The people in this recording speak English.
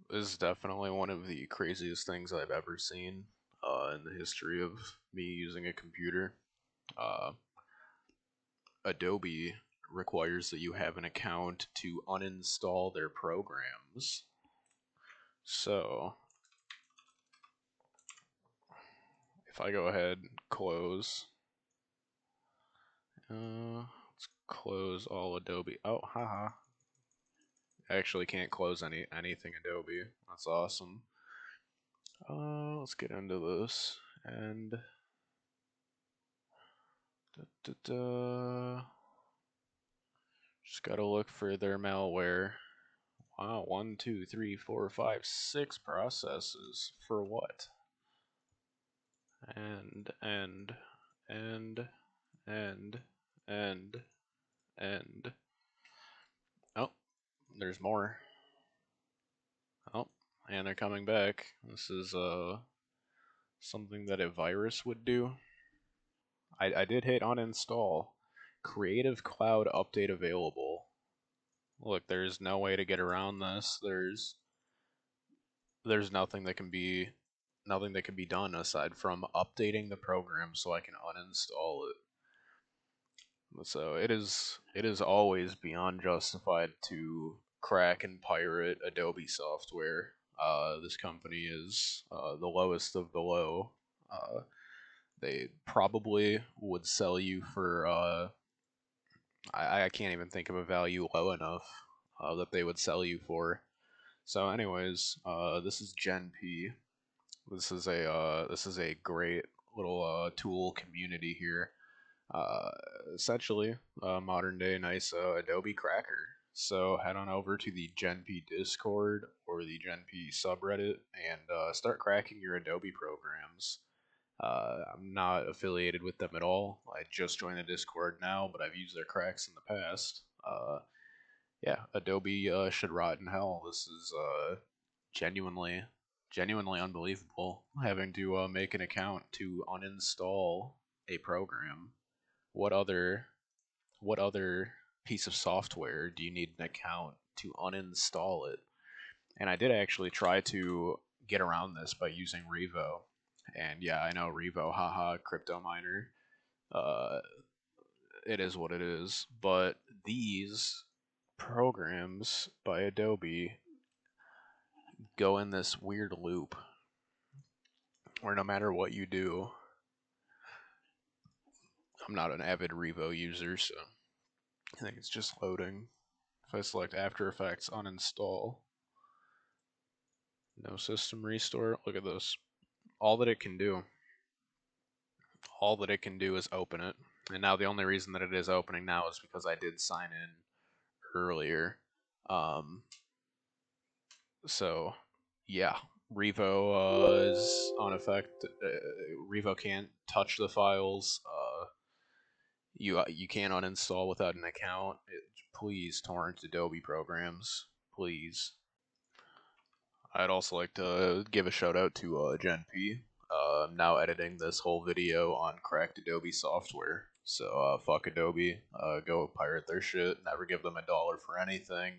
This is definitely one of the craziest things I've ever seen in the history of me using a computer. Uh, Adobe requires that you have an account to uninstall their programs. So, if I go ahead and close, let's close all Adobe. Oh, haha. I actually can't close anything Adobe. That's awesome. Let's get into this and just gotta look for their malware. Wow, 1, 2, 3, 4, 5, 6 processes for what? And and and and and oh, there's more. Oh, and they're coming back. This is something that a virus would do. I did hit uninstall. Creative Cloud update available. Look, there's no way to get around this. There's nothing that can be done aside from updating the program so I can uninstall it. So it is always beyond justified to crack and pirate Adobe software. This company is the lowest of the low. Uh, they probably would sell you for I can't even think of a value low enough that they would sell you for. So, anyways, this is Gen P. This is a great little tool community here. Uh, Essentially, modern day nice Adobe cracker. So head on over to the Gen P Discord or the Gen P subreddit and start cracking your Adobe programs. I'm not affiliated with them at all. I just joined the Discord now, but I've used their cracks in the past. Yeah, Adobe should rot in hell. This is genuinely, genuinely unbelievable. Having to make an account to uninstall a program. What other, what other piece of software do you need an account to uninstall it? And I did actually try to get around this by using Revo. And yeah, I know Revo, haha, crypto miner. Uh, it is what it is. But these programs by Adobe go in this weird loop where no matter what you do, I'm not an avid Revo user, so I think it's just loading. If I select After Effects, uninstall, no system restore, look at this. All that it can do, all that it can do is open it. And now the only reason that it is opening now is because I did sign in earlier. Um, so yeah, Revo is on effect. Revo can't touch the files. You can't uninstall without an account. Please torrent Adobe programs, please. I'd also like to give a shout out to Gen P. I'm now editing this whole video on cracked Adobe software. So fuck Adobe. Go pirate their shit. Never give them $1 for anything.